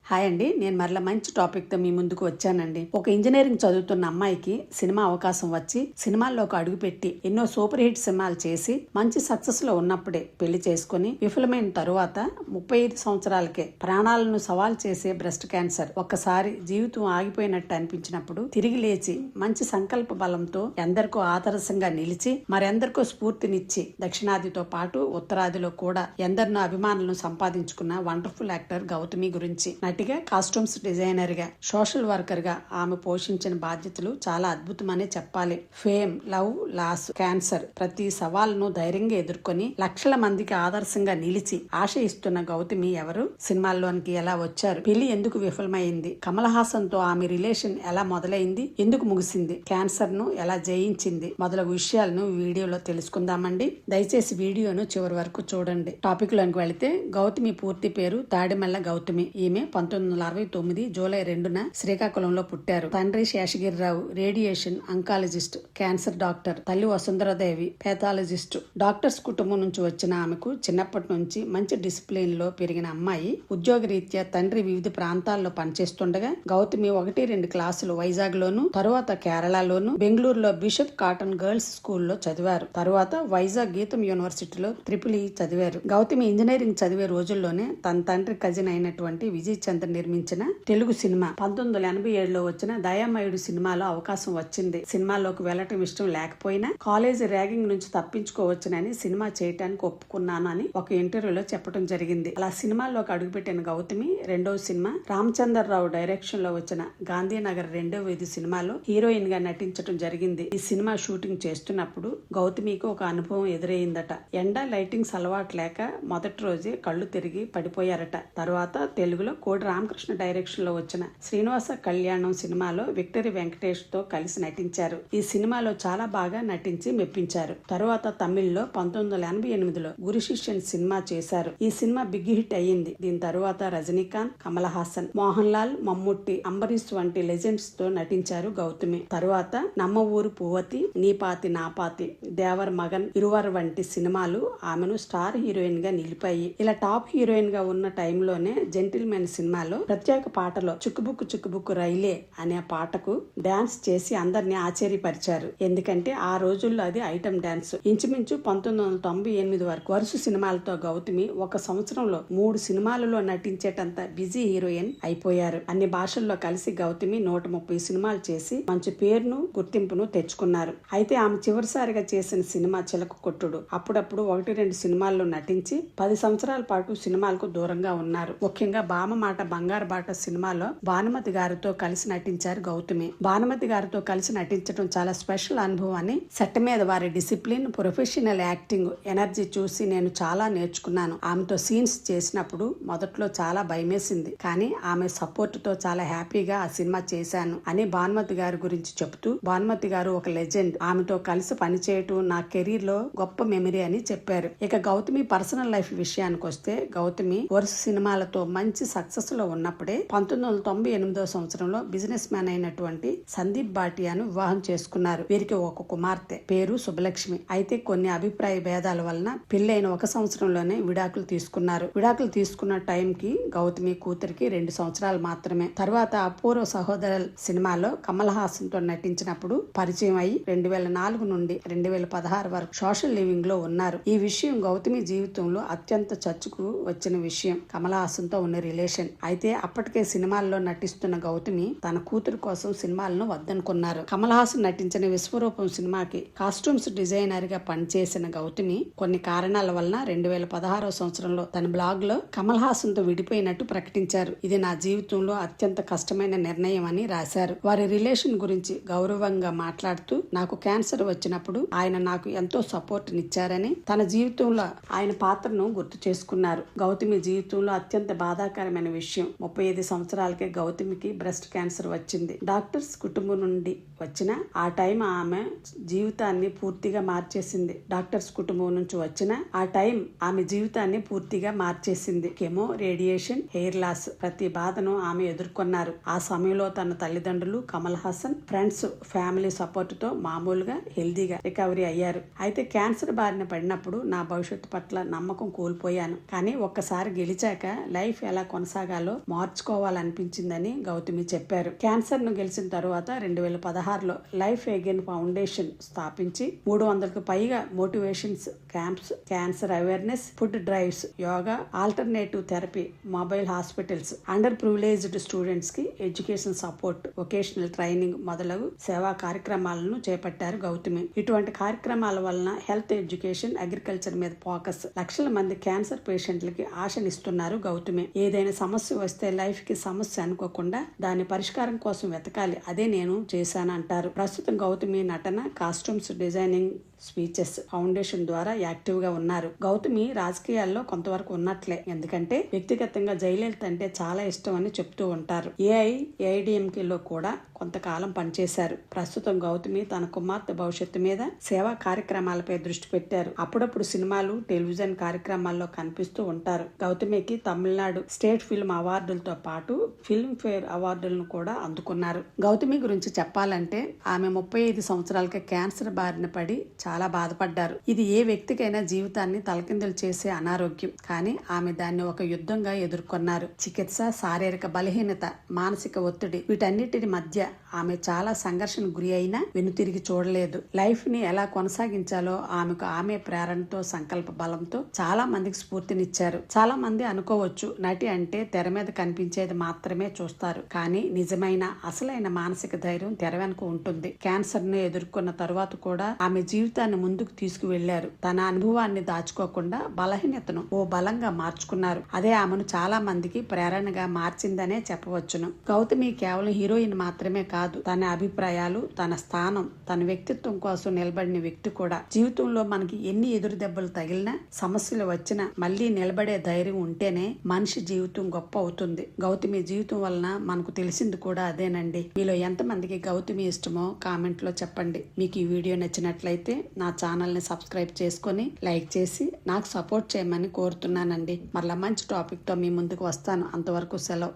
Hi అండి, నేను మరలా మంచి టాపిక్తో మీ ముందుకు వచ్చానండి. ఒక ఇంజనీరింగ్ చదువుతున్న అమ్మాయికి సినిమా అవకాశం వచ్చి సినిమాల్లోకి అడుగుపెట్టి ఎన్నో సూపర్ హిట్ సినిమాలు చేసి మంచి సక్సెస్ లో ఉన్నప్పుడే పెళ్లి చేసుకుని విఫలమైన తరువాత 35 సంవత్సరాలకే ప్రాణాలను సవాల్ చేసే బ్రెస్ట్ క్యాన్సర్ ఒక్కసారి జీవితం ఆగిపోయినట్టు అనిపించినప్పుడు తిరిగి లేచి మంచి సంకల్ప బలంతో ఎందరికో ఆదర్శంగా నిలిచి మరెందరికో స్ఫూర్తినిచ్చి దక్షిణాదితో పాటు ఉత్తరాదిలో కూడా ఎందరినో అభిమానులను సంపాదించుకున్న వండర్ఫుల్ యాక్టర్ గౌతమి గురించి నటిగా, కాస్ట్యూమ్స్ డిజైనర్ గా, సోషల్ వర్కర్ గా ఆమె పోషించిన బాధ్యతలు చాలా అద్భుతమనే చెప్పాలి. ఫేమ్, లవ్, లాస్, క్యాన్సర్ ప్రతి సవాల్ను ధైర్యంగా ఎదుర్కొని లక్షల మందికి ఆదర్శంగా నిలిచి ఆశ ఇస్తున్న గౌతమి ఎవరు, సినిమాల్లోనికి ఎలా వచ్చారు, పెళ్లి ఎందుకు విఫలమైంది, కమల్ హాసన్ తో ఆమె రిలేషన్ ఎలా మొదలైంది, ఎందుకు ముగిసింది, క్యాన్సర్ ను ఎలా జయించింది మొదలగు విషయాలను వీడియోలో తెలుసుకుందామండి. దయచేసి వీడియోను చివరి వరకు చూడండి. టాపిక్ లోనికి వెళితే గౌతమి పూర్తి పేరు తాడిమెళ్ల గౌతమి. ఈమె 1969 జూలై 2న శ్రీకాకుళంలో పుట్టారు. తండ్రి Seshagiri Rao radiation oncologist, cancer doctor. తల్లి వసుంధరాదేవి పేథాలజిస్ట్. డాక్టర్స్ కుటుంబం నుంచి వచ్చిన ఆమెకు చిన్నప్పటి నుంచి మంచి డిసిప్లిన్ లో పెరిగిన అమ్మాయి. ఉద్యోగరీత్యా తండ్రి వివిధ ప్రాంతాల్లో పనిచేస్తుండగా గౌతమి 1-2 క్లాసులు వైజాగ్ లోను, తరువాత కేరళలోను, బెంగళూరులో బిషప్ కాటన్ గర్ల్స్ స్కూల్లో చదివారు. తరువాత వైజాగ్ గీతం యూనివర్సిటీలో EEE చదివారు. గౌతమి ఇంజనీరింగ్ చదివే రోజుల్లోనే తన తండ్రి కజిన్ అయినటువంటి విజయ్ చంద్ర నిర్మించిన తెలుగు సినిమా 1987లో వచ్చిన దయామయుడు సినిమాలో అవకాశం వచ్చింది. సినిమాలోకి వెళ్లటం ఇష్టం లేకపోయినా కాలేజీ ర్యాగింగ్ నుంచి తప్పించుకోవచ్చునని సినిమా చేయటానికి ఒప్పుకున్నాను అని ఒక ఇంటర్వ్యూలో చెప్పడం జరిగింది. అలా సినిమాల్లోకి అడుగుపెట్టిన గౌతమి రెండవ సినిమా రామచంద్రరావు డైరెక్షన్ లో వచ్చిన గాంధీనగర్ 2వ వీధి సినిమాలో హీరోయిన్ గా నటించడం జరిగింది. ఈ సినిమా షూటింగ్ చేస్తున్నప్పుడు గౌతమికి ఒక అనుభవం ఎదురయ్యిందట. ఎండ లైటింగ్స్ అలవాటు లేక మొదటి రోజే కళ్ళు తిరిగి పడిపోయారట. తర్వాత తెలుగులో కోడి రామకృష్ణ డైరెక్షన్ లో వచ్చిన శ్రీనివాస కళ్యాణం సినిమాలో విక్టరీ వెంకటేష్ తో కలిసి నటించారు. ఈ సినిమాలో చాలా బాగా నటించి మెప్పించారు. తరువాత తమిళ్లో 1988లో గురు శిష్యన్ సినిమా చేశారు. ఈ సినిమా బిగ్ హిట్ అయ్యింది. దీని తరువాత రజనీకాంత్, కమల్ హాసన్, మోహన్ లాల్, మమ్ముట్టి, అంబరీష్ వంటి లెజెండ్స్ తో నటించారు గౌతమి. తరువాత నమ్మ ఊరు పువ్వతి, నీపాతి నాపాతి, దేవర్ మగన్, ఇరువర్ వంటి సినిమాలు ఆమెను స్టార్ హీరోయిన్ గా నిలిపాయి. ఇలా టాప్ హీరోయిన్ గా ఉన్న టైంలోనే జెంటిల్మెన్ సినిమాలో ప్రత్యేక పాటలో చుక్కుబుక్కు చుక్కుబుక్కు రైలే అనే పాటకు డాన్స్ చేసి అందరినీ ఆశ్చర్యపరిచారు. ఎందుకంటే ఆ రోజుల్లో అది ఐటమ్ డాన్స్. ఇంచుమించు 1998 వరకు వరుస సినిమాలతో గౌతమి ఒక సంవత్సరంలో 3 సినిమాలలో నటించేటంత బిజీ హీరోయిన్ అయిపోయారు. అన్ని భాషల్లో కలిసి గౌతమి 130 సినిమాలు చేసి మంచి పేరును, గుర్తింపును తెచ్చుకున్నారు. అయితే ఆమె చివరిసారిగా చేసిన సినిమా చిలక కొట్టుడు. అప్పుడప్పుడు 1-2 సినిమాల్లో నటించి 10 సంవత్సరాల పాటు సినిమాలకు దూరంగా ఉన్నారు. ముఖ్యంగా బామ మాట బంగారు బాట సినిమాలో భానుమతి గారితో కలిసి నటించారు గౌతమి. భానుమతి గారితో కలిసి నటించడం చాలా స్పెషల్ అనుభవం అని, సెట్ మీద వారి డిసిప్లిన్, ప్రొఫెషనల్ యాక్టింగ్, ఎనర్జీ చూసి నేను చాలా నేర్చుకున్నాను. ఆమెతో సీన్స్ చేసినప్పుడు మొదట్లో చాలా భయమేసింది, కానీ ఆమె సపోర్ట్ తో చాలా హ్యాపీగా ఆ సినిమా చేశాను అని భానుమతి గారి గురించి చెప్తూ, భానుమతి గారు ఒక లెజెండ్, ఆమెతో కలిసి పనిచేయటం నా కెరీర్ లో గొప్ప మెమరీ అని చెప్పారు. ఇక గౌతమి పర్సనల్ లైఫ్ విషయానికి వస్తే గౌతమి వరుస సినిమాలతో మంచి సక్సెస్ లో ఉన్నప్పుడే 1998వ సంవత్సరంలో బిజినెస్ మ్యాన్ అయినటువంటి సందీప్ భాటియాను వివాహం చేసుకున్నారు. వీరికి ఒక కుమార్తె, పేరు శుభలక్ష్మి. అయితే కొన్ని అభిప్రాయ భేదాల వలన పెళ్లైన 1 సంవత్సరంలోనే విడాకులు తీసుకున్నారు. విడాకులు తీసుకున్న టైంకి గౌతమి కూతురికి 2 సంవత్సరాలు మాత్రమే. తర్వాత అపూర్వ సహోదరల్ సినిమాలో కమల్ హాసన్ తో నటించినప్పుడు పరిచయం అయి 2004 నుండి 2016 వరకు సోషల్ లివింగ్ లో ఉన్నారు. ఈ విషయం గౌతమి జీవితంలో అత్యంత చర్చకు వచ్చిన విషయం, కమల్ హాసన్ తో ఉన్న రిలేషన్. అయితే అప్పటికే సినిమాల్లో నటిస్తున్న గౌతమి తన కూతురు కోసం సినిమాలను వద్దనుకున్నారు. కమల్ హాసన్ నటించిన విశ్వరూపం సినిమాకి కాస్ట్యూమ్స్ డిజైనర్ గా పనిచేసిన గౌతమి కొన్ని కారణాల వలన 2016వ సంవత్సరంలో తన బ్లాగ్ లో కమల్ హాసన్ తో విడిపోయినట్టు ప్రకటించారు. ఇది నా జీవితంలో అత్యంత కష్టమైన నిర్ణయం అని రాశారు. వారి రిలేషన్ గురించి గౌరవంగా మాట్లాడుతూ, నాకు క్యాన్సర్ వచ్చినప్పుడు ఆయన నాకు ఎంతో సపోర్ట్ నిచ్చారని, తన జీవితంలో ఆయన పాత్రను గుర్తు చేసుకున్నారు. గౌతమి జీవితంలో అత్యంత బాధాకరమైన విషయం, 35 సంవత్సరాలకే గౌతమికి బ్రెస్ట్ క్యాన్సర్ వచ్చింది. డాక్టర్స్ కుటుంబం నుండి వచ్చిన ఆ టైం ఆమె జీవితాన్ని పూర్తిగా మార్చేసింది. డాక్టర్స్ కుటుంబం నుంచి వచ్చిన ఆ టైం ఆమె జీవితాన్ని పూర్తిగా మార్చేసింది. కెమో, రేడియేషన్, హెయిర్ లాస్ ప్రతి బాధను ఆమె ఎదుర్కొన్నారు. ఆ సమయంలో తన తల్లిదండ్రులు, Kamal Haasan, friends, family support తో మామూలుగా హెల్దీగా రికవరీ అయ్యారు. అయితే క్యాన్సర్ బారిన పడినప్పుడు నా భవిష్యత్తు పట్ల నమ్మకం కోల్పోయాను. కానీ ఒక్కసారి గెలిచాక లైఫ్ ఎలా కొనసాగాలి మార్గాలో మార్చుకోవాలనిపించిందని గౌతమి చెప్పారు. క్యాన్సర్ ను గెలిచిన తరువాత 2016లో లైఫ్ అగైన్ ఫౌండేషన్ స్థాపించి 300కు పైగా motivations camps, cancer awareness, food drives, yoga, alternative therapy, mobile hospitals, under privileged students కి ఎడ్యుకేషన్ సపోర్ట్, వొకేషనల్ ట్రైనింగ్ మొదలగు సేవా కార్యక్రమాలను చేపట్టారు గౌతమి. ఇటువంటి కార్యక్రమాల వలన హెల్త్, ఎడ్యుకేషన్, అగ్రికల్చర్ మీద ఫోకస్, లక్షల మంది క్యాన్సర్ పేషెంట్లకి ఆశనిస్తున్నారు గౌతమి. ఏదైనా సమస్య వస్తే లైఫ్ కి సమస్య అనుకోకుండా దాని పరిష్కారం కోసం వెతకాలి, అదే నేను చేశానంటారు. ప్రస్తుతం గౌతమి నటన, కాస్ట్యూమ్స్ డిజైనింగ్, స్పీచెస్ ఫౌండేషన్ ద్వారా యాక్టివ్ గా ఉన్నారు. గౌతమి రాజకీయాల్లో కొంతవరకు ఉన్నట్లే, ఎందుకంటే వ్యక్తిగతంగా జయలలిత అంటే చాలా ఇష్టం అని చెప్తూ ఉంటారు. ఏఐఏఐడిఎంకేలో కూడా కొంతకాలం పనిచేశారు. ప్రస్తుతం గౌతమి తన కుమార్తె భవిష్యత్తు మీద సేవా కార్యక్రమాలపై దృష్టి పెట్టారు. అప్పుడప్పుడు సినిమాలు, టెలివిజన్ కార్యక్రమాల్లో కనిపిస్తూ ఉంటారు. గౌతమికి తమిళనాడు స్టేట్ ఫిల్మ్ అవార్డులతో పాటు ఫిల్మ్ ఫేర్ అవార్డులను కూడా అందుకున్నారు. గౌతమి గురించి చెప్పాలంటే ఆమె 35 సంవత్సరాలకే క్యాన్సర్ బారిన పడి చాలా బాధపడ్డారు. ఇది ఏ వ్యక్తికైనా జీవితాన్ని తలకిందులు చేసే అనారోగ్యం, కానీ ఆమె దాన్ని ఒక యుద్ధంగా ఎదుర్కొన్నారు. చికిత్స, శారీరక బలహీనత, మానసిక ఒత్తిడి, వీటన్నిటి మధ్య ఆమె చాలా సంఘర్షణకు గురి అయినా వెనుతిరిగి చూడలేదు. లైఫ్ ని ఎలా కొనసాగించాలో ఆమె ప్రేరణతో, సంకల్ప బలంతో చాలా మందికి స్ఫూర్తినిచ్చారు. చాలా మంది అనుకోవచ్చు, నటి అంటే తెర మీద కనిపించేది మాత్రమే చూస్తారు, కానీ నిజమైన అసలైన మానసిక ధైర్యం తెర వెనుక ఉంటుంది. క్యాన్సర్ ను ఎదుర్కొన్న తరువాత కూడా ఆమె జీవితాన్ని ముందుకు తీసుకువెళ్లారు. తన అనుభవాన్ని దాచుకోకుండా బలహీనతను ఓ బలంగా మార్చుకున్నారు. అదే ఆమెను చాలా మందికి ప్రేరణగా మార్చిందనే చెప్పవచ్చును. గౌతమి కేవలం హీరోయిన్ మాత్రమే కాదు, తన అభిప్రాయాలు, తన స్థానం, తన వ్యక్తిత్వం కోసం నిలబడిన వ్యక్తి కూడా. జీవితంలో మనకి ఎన్ని ఎదురు దెబ్బలు తగిలినా, సమస్యలు వచ్చినా మళ్ళీ నిలబడే ధైర్యం ఉంటేనే మనిషి జీవితం గొప్ప అవుతుంది. గౌతమి జీవితం వలన మనకు తెలిసింది కూడా అదేనండి. మీలో ఎంతమందికి గౌతమి ఇష్టమో కామెంట్ లో చెప్పండి. మీకు ఈ వీడియో నచ్చినట్లయితే నా ఛానల్ ని సబ్స్క్రైబ్ చేసుకొని లైక్ చేసి నాకు సపోర్ట్ చేయమని కోరుతున్నానండి. మరలా మంచి టాపిక్ తో మీ ముందుకు వస్తాను. అంతవరకు సెలవు.